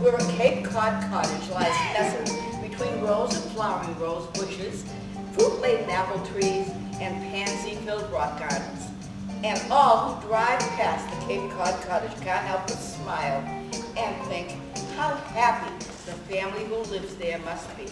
where a Cape Cod cottage lies nestled between rows of flowering rose bushes, fruit-laden apple trees, and pansy-filled rock gardens. And all who drive past the Cape Cod cottage can't help but smile and think how happy the family who lives there must be.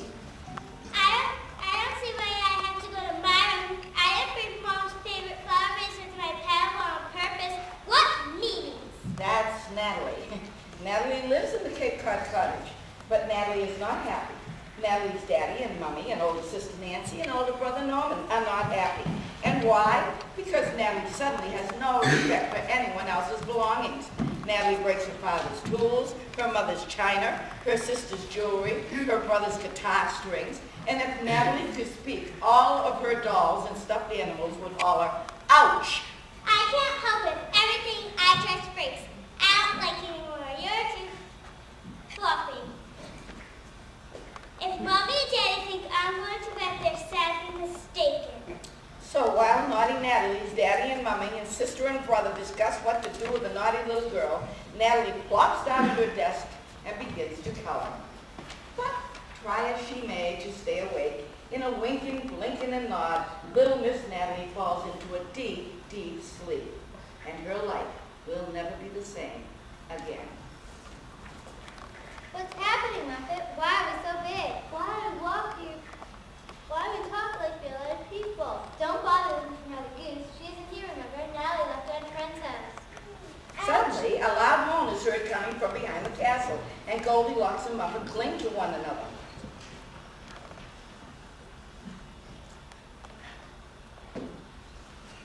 I don't see why I have to go to my room. I didn't bring Mom's favorite flower vase with my Pamela on purpose. What meetings? That's Natalie. Natalie lives in the Cape Cod cottage, but Natalie is not happy. Natalie's daddy and mommy and older sister Nancy and older brother Norman are not happy. And why? Because Natalie suddenly has no respect for anyone else's belongings. Natalie breaks her father's tools, her mother's china, her sister's jewelry, her brother's guitar strings, and if Natalie could speak, all of her dolls and stuffed animals would holler, ouch! I can't help it. Everything I trust breaks. I don't like you anymore. You're too fluffy. If Mommy and Daddy think I'm going to bed, they're sadly mistaken. So while naughty Natalie's daddy and mommy and sister and brother discuss what to do with the naughty little girl, Natalie plops down at her desk and begins to color. But try as she may to stay awake, in a winking, blinking, and nod, little Miss Natalie falls into a deep, deep sleep, and her life will never be the same again. What's happening, Muppet? Why are we so big? Why do we walk here? Why do we talk like we're other people? Don't bother listening to Mother Goose. She isn't here, remember? Natalie left her at Friend's house. Suddenly, a loud moan is heard coming from behind the castle, and Goldilocks and Muffet cling to one another.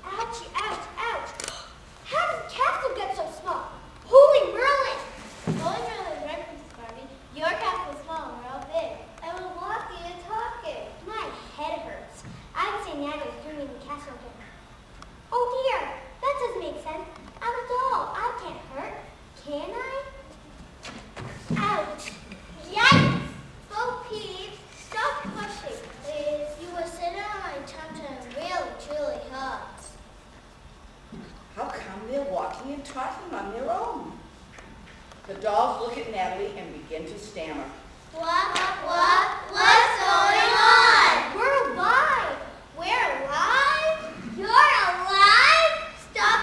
Ouchie, ouch, ouch. How did the castle get so small? Holy Merlin! Holy Merlin, right, Princess Barbie. Your castle is small and we're all big. And we're walking and talking. My head hurts. I'd say Natalie's doing the castle again. Oh dear, that doesn't make sense. I'm a doll. I can't hurt. Can I? Ouch. Yikes! Oh, Pete, stop pushing, please. You were sitting on my tum-tum and really, truly hurt. How come they're walking and talking on their own? The dolls look at Natalie and begin to stammer. What's going on? We're alive. We're alive? You're alive? Stop.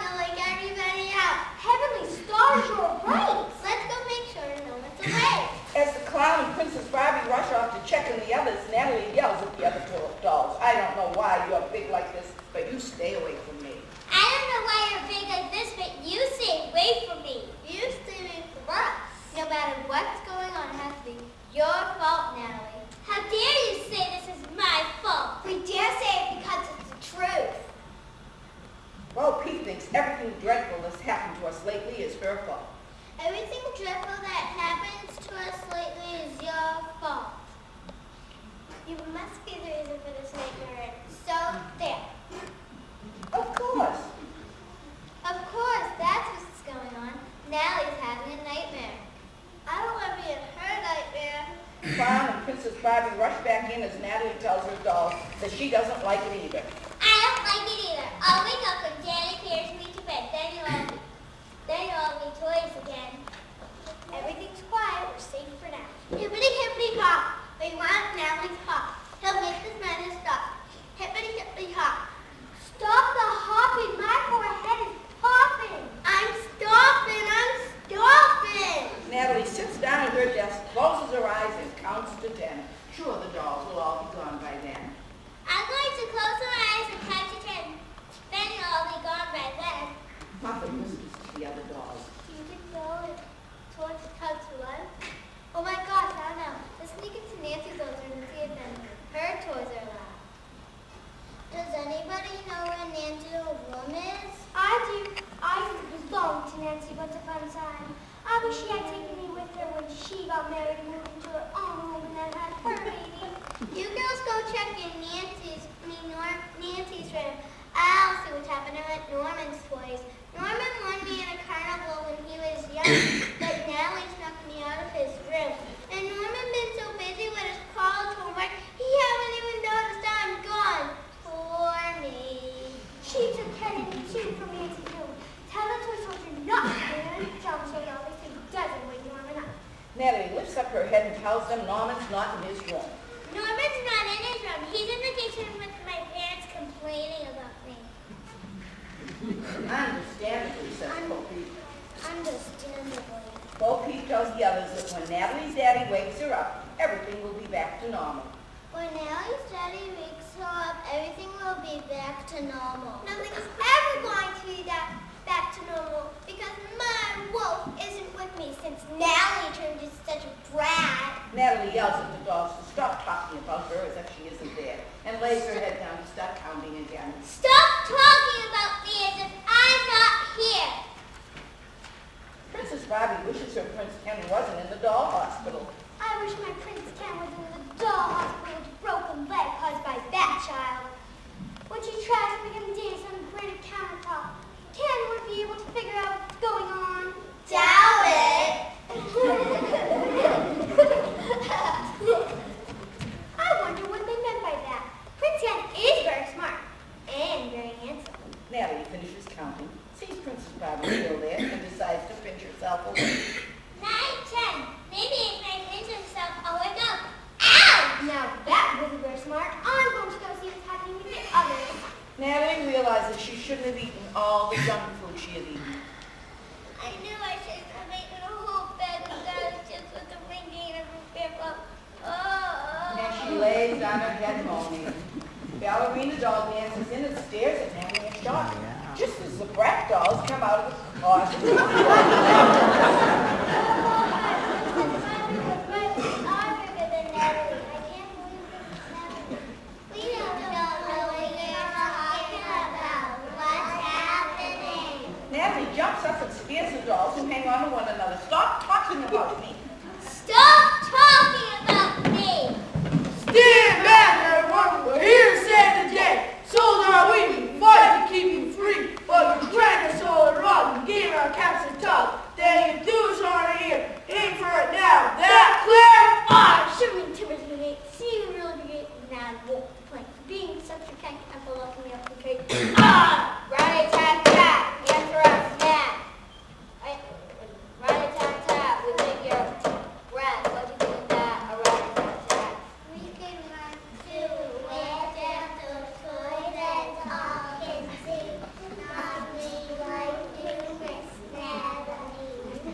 You'll like everybody out. Heavenly stars, you're right. Let's go make sure no one's awake. As the clown and Princess Barbie rush off to check on the others, Natalie yells at the other dolls. I don't know why you're big like this, but you stay away from me. I don't know why you're big like this, but you stay away from me. You stay away from us. No matter what's going on, it has to be your fault, Natalie. How dare you say this is my fault? We dare say it because it's the truth. Well, Pete thinks everything dreadful that's happened to us lately is her fault. Everything dreadful that happens to us lately is your fault. You must be the reason for this nightmare. So, there. Of course. Of course, that's what's going on. Natalie's having a nightmare. I don't want to be in her nightmare. Clown and Princess Barbie rush back in as Natalie tells her dolls that she doesn't like it either. I don't like it either. I'll wake up when Daddy carries me to bed. Then you'll all be toys again. Everything's quiet. We're safe for now. Hippity hippity hop. We want Natalie's hop. He'll make this madness stop. Hippity hippity hop. Stop the hopping. My poor head is popping. I'm stopping. Natalie sits down at her desk, closes her eyes, and counts to 10. Sure, the dolls will all be gone by then. I'm going to close my eyes and count to 10. Then you'll all be gone by then. Muffet whispers to the other dolls. You can go towards the count to 1. Oh my gosh, I don't know. Let's sneak into Nancy's old room and see if her toys are allowed. Does anybody know where Nancy's old room is? I do. I belong to Nancy once upon a time. I wish she had taken me with her when she got married and moved into her own home and then had her baby. You girls go check in Nancy's room. I'll see what's happening at Norman's toys. Norman won me in a carnival when he was young, but Natalie snuck me out of his room. And Norman been so busy with his college homework, he hasn't even noticed I'm gone. Poor me. She took Kenny too from Nancy's room. Tell the toy soldier not to do it. Tell him so he always doesn't wake Norman up. sticks up her head and tells them Norman's not in his room. Norman's not in his room. He's in the kitchen with my parents complaining about me. Understandably, says Bo Peep. Understandably. Bo Peep tells the others that when Natalie's daddy wakes her up, everything will be back to normal. When Natalie's daddy wakes her up, everything will be back to normal. Nothing is ever going to be back to normal because my wolf isn't with me since Natalie turned into such a brat. Natalie yells at the dolls to stop talking about her as if she isn't there, and lays her head down to start counting again. Stop talking about me as if I'm not here. Princess Barbie wishes her Prince Ken wasn't in the doll hospital. I wish my Prince Ken was in the doll hospital with a broken leg caused by that child. When she tries to make him dance on the granite countertop, Ken would be able to figure out what's going on. Doubt it! I wonder what they meant by that. Prince Ken is very smart and very handsome. Natalie finishes counting, sees Princess Barbie still there, and decides to pinch herself awake. 9, 10. Maybe if I pinch myself, I'll wake up. Ow! Now that was very smart. I'm going to go see what's happening with the others. Natalie realizes she shouldn't have eaten all the junk food she had eaten. I knew I shouldn't have eaten a whole bag of garlic chips with the ringing of a paper. And she lays on her head moaning. Ballerina doll dances in and stares at Natalie in shock, just as the brat dolls come out of the closet. Natalie jumps up and scares the dolls who hang on to one another. Stop talking about me. Stop talking about me! Stand back, everyone! We're here to save the day. Souls are weeping, fight to keep you free. But you drank us all a rod and gave our caps a tug. Then you do us on here. Aim for it now. That clear? I shouldn't intimidate. See you really good. Now walk the plank. Being such a tank and blocking me up the cake. Right, tap, tap. Answer us now. Right, tap, tap. We think you're breath. What you do with that? A right, tap, tap. We can run to where down those toys and all can see. Not me like you, Miss Natalie.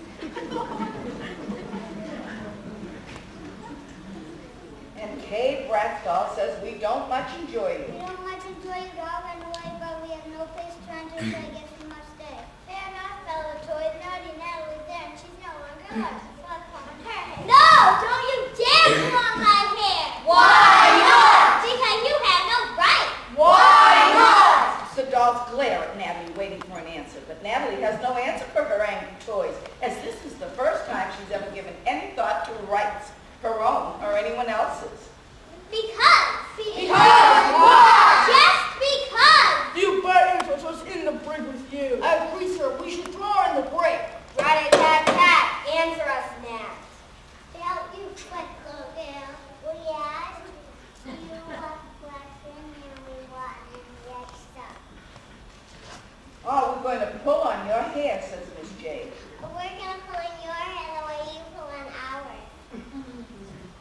And Kay Brat's doll says we don't much enjoy We you. don't much enjoy it all run away, but we have no place to run to, so I guess we must stay. Fair enough, fellow toys. Naughty Natalie's there, and she's no longer ours. Let's pull on her hair. No! Don't you dare pull on my hair! Why not? Because you have no right! Why not? The dolls glare at Natalie, waiting for an answer, but Natalie has no answer for her angry toys, as this is the first time she's ever given any thought to rights, her own or anyone else's. Because why? Just because! You better answer what's in the brig with you. I agree, sir. We should throw her in the brig. Right, tap, tap. Answer us now. Tell you what, little girl. We asked you what question and we want to get stuff. Oh, we're going to pull on your hair, says Miss Jade. But we're going to pull in your hair the way you pull on ours.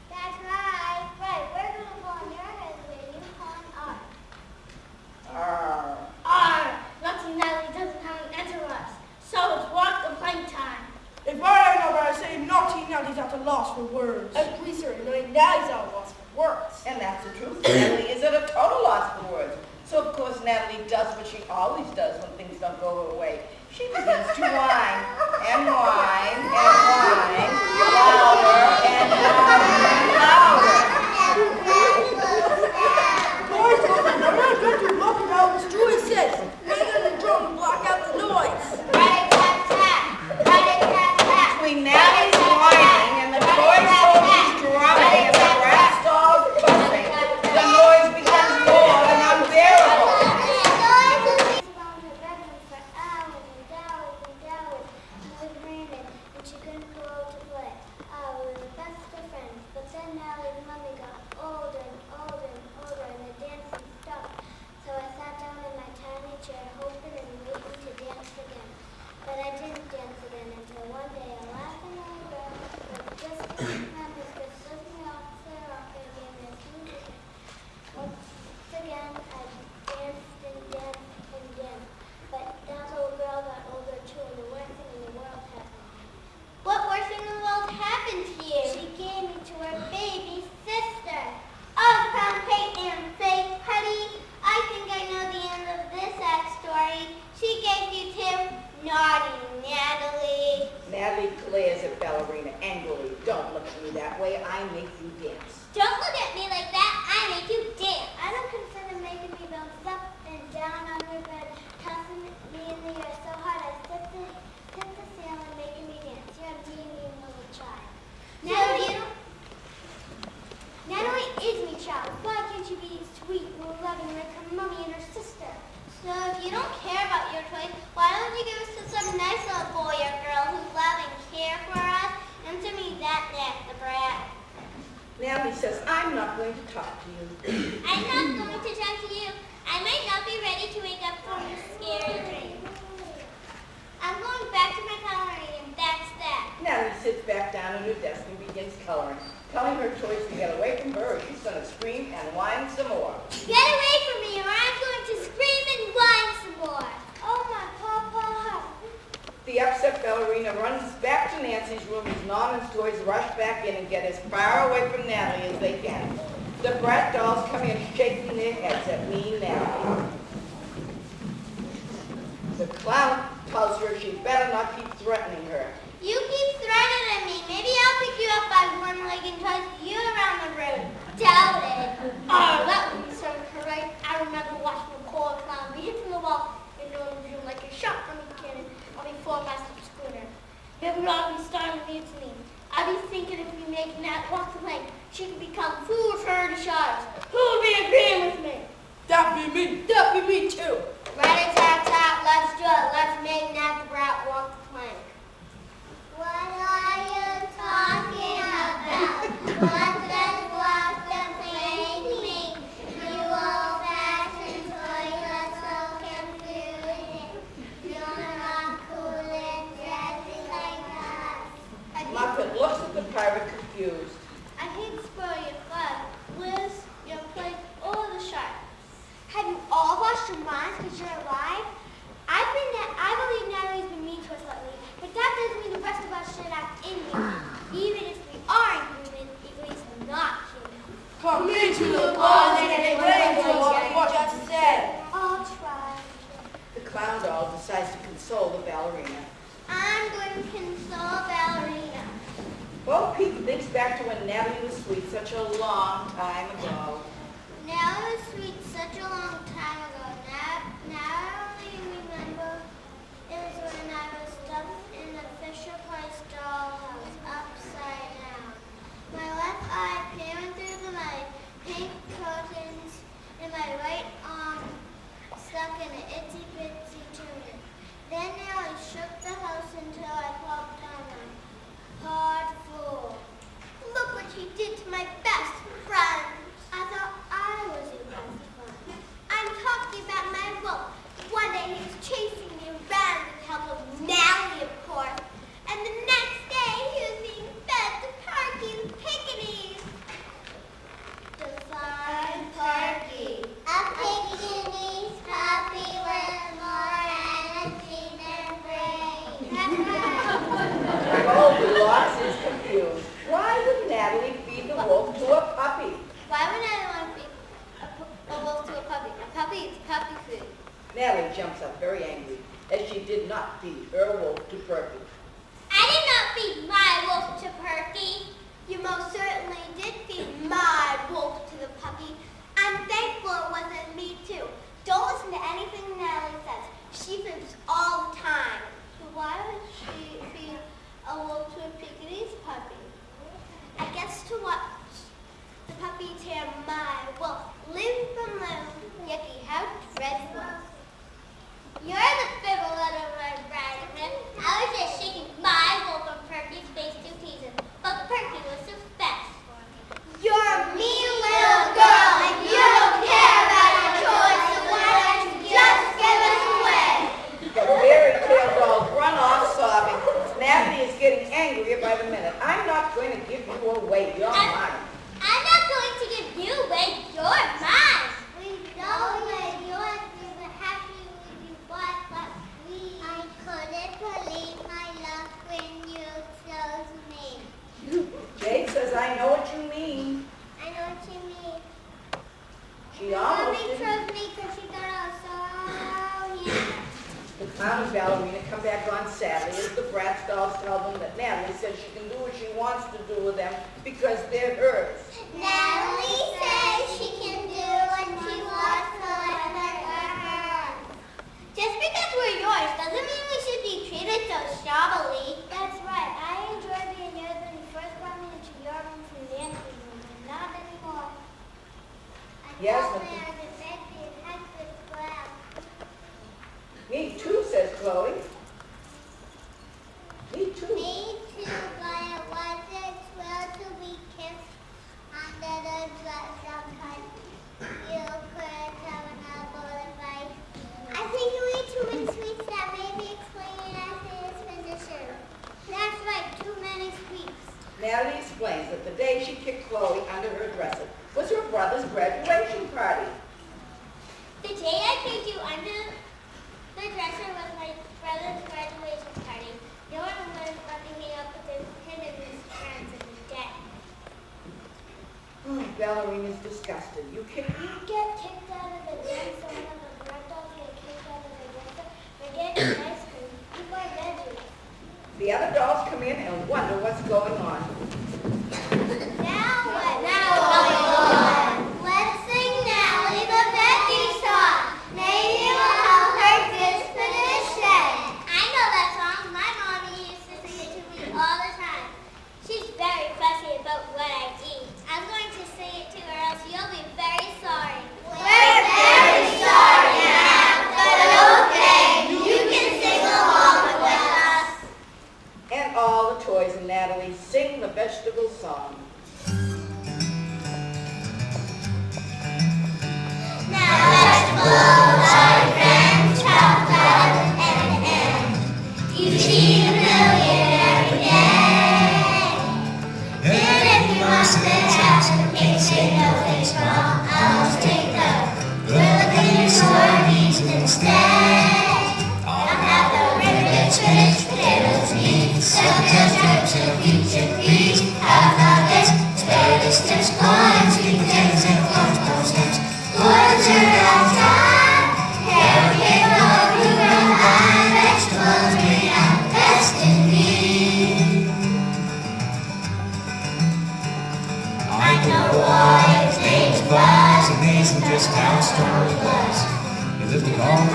That's right. Right, we're going to pull on your hair the way you pull on ours. Nothing Natalie doesn't have an answer to us. So it's walk the plank time. If I know about it, say naughty Nellie's at a loss for words. I agree, sir. Naughty Nellie's at a loss for words. And that's the truth. Natalie is at a total loss for words. So, of course, Natalie does what she always does when things don't go her way. She begins to whine and whine and whine, louder and louder. Boys, I'm not going to look at how Miss Jodi says. We're going to drum and block out the noise. Right, tap, tap. Right, tap, tap. Between Natalie's whining and the toy soldiers drumming and the brass dolls buzzing, the noise becomes more than unbearable. She couldn't go out to play. I me that way. I make you dance. Don't look at me like that. I make you dance. I don't consider making me bounce up and down on your bed, tossing me in the air so hard I hit the ceiling, making me dance. You're a mean little child. Natalie is me child. Why can't you be sweet and loving like her mommy and her sister? So if you don't care about your toys, why don't you give us to some nice little boy or girl who's love and care for us, and to me that nasty brat? Natalie says, I'm not going to talk to you. I'm not going to talk to you. I might not be ready to wake up from this scary dream. I'm going back to my coloring, and that's that. Natalie sits back down at her desk and begins coloring, telling her toys to get away from her or she's going to scream and whine some more. Get away from me, or I'm going to scream and whine some more. Oh, my papa. The upset ballerina runs back to Nancy's room as Norman's toys rush back in and get as far away from Natalie as they can. The brat dolls come in shaking their heads at mean Natalie. The clown tells her she better not keep threatening her. You keep threatening me. Maybe I'll pick you up by one leg and toss you around the room. Doubt it. Oh, that would be so correct. I remember watching a poor clown be hit from the wall in Norman's room like a shot from a cannon on before Master Schooner. It would all be starting mutiny. I'd be thinking if we make Nat walk the plank, she could become fool for her to shot us. Who would be agreeing with me? That'd be me. That'd be me too. Rat-a-tat-tat, let's do it. Let's make Nat the brat walk the plank. What are you talking about? What does walk the plank mean? You old-fashioned toy, you're so confusing. You're not cool and dressing like us. Muppet looks at the pirate confused. I hate to spoil your fun. Liz, your plate, all the sharks. Have you all lost your minds because you're alive? I believe Natalie's been mean to us lately, but that doesn't mean the rest of us should act inhuman. Even if we are inhuman, at least not human. Come into the closet and explain to us what you just said. I'll try. The clown doll decides to console the ballerina. I'm going to console Ballerina. Bo Peep thinks back to when Natalie was sweet such a long time ago. Natalie was sweet such a long time ago. Natalie remember it was when I was stuffed in the Fisher-Price dollhouse upside down. My left eye peering through the light, pink curtains, and my right arm stuck in an itsy-bitsy tunic. Then Natalie shook the house until I popped on my hard floor. Look what she did to my best friend. I thought I was your best friend. I'm talking about my wolf. One day he was chasing me around with the help of Natalie, of course. And the next day he was being fed to Parky's pickaninnies. Define Parky. A pickaninny's puppy with more energy than brains. Goldilocks is confused. Why would Natalie feed the wolf to a puppy? Why would I want to feed a wolf to a puppy? A puppy eats puppy food. Natalie jumps up very angry, as she did not feed her wolf to Purdy. I did not feed my wolf to Perky. You most certainly did feed my wolf to the puppy. I'm thankful it wasn't me too. Don't listen to anything Natalie says. She fibs all the time. So why would she feed a wolf to a pickaninny's puppy? I guess to watch the puppy tear my wolf limb from limb. Yucky, how dreadful. You're the fibber, little red rabbit. I was just shaking my wolf on Perky's face to tease him, but Perky was the best. You're a mean little girl, and you don't care about your toys, so why don't you just give us away? The fairy tale dolls run off sobbing. Natalie is getting angrier by the minute. I'm not going to give you away. You're mine. I'm not going to give you away. You're mine. We know that yours is a happy with you, but we. I couldn't believe my luck when you chose me. Jade says, I know what you mean. I know what you mean. She almost Mommy didn't. chose me because she thought I was so handsome. The clown and ballerina come back on Saturday as the brat dolls tell them that Natalie says she can do what she wants to do with them because they're hers. Natalie says she can do what she wants to let her. Just because we're yours doesn't mean we should be treated so shabbily. That's right. I enjoyed being yours when you first brought me into your room from the empty room, and not anymore. Yes, I but- thought I was empty and had this glass. Me too, says Chloe. Me too. Me too, but it wasn't well to be kissed under the dress sometimes. You could have an elbow advice. I think you ate too many sweets that maybe explain Natalie's condition. That's right, too many sweets. Natalie explains that the day she kicked Chloe under her dresser was her brother's graduation party. The day I kicked you under the dresser was my brother's graduation party. No one was letting me up with him and his friends in the day. Oh, Ballerina's disgusted. You kicked me? You get kicked out of the den, so one of the black dolls get kicked out of the dresser. We're getting ice cream. People are veggies. The other dolls come in and wonder what's going on. Now what? Now what? Let's sing Natalie the veggie song. Maybe it will help her disposition. I know that song. My mommy used to sing it to me all the time. She's very fussy about what I eat. I'm going to sing it to her, else you'll be very sorry. We're very sorry, Nat, but okay. You can sing along with us. And all the toys and Natalie sing the vegetable song. Now vegetables are friends, chocolate and end. You feed a million every day. And if you want the task of say nothing's wrong, I'll take the look in your soybeans instead. I'll have the ribbon, spinach, potatoes, meat, subject, herbs, and future peas. Have nuggets, asparagus, tips, corn, sweet potatoes, and corn stems. Corns are outside, carrot cake, root, and lime, vegetables bring out the best in me. I know what it takes, but It's amazing just how strong it was. He lived a long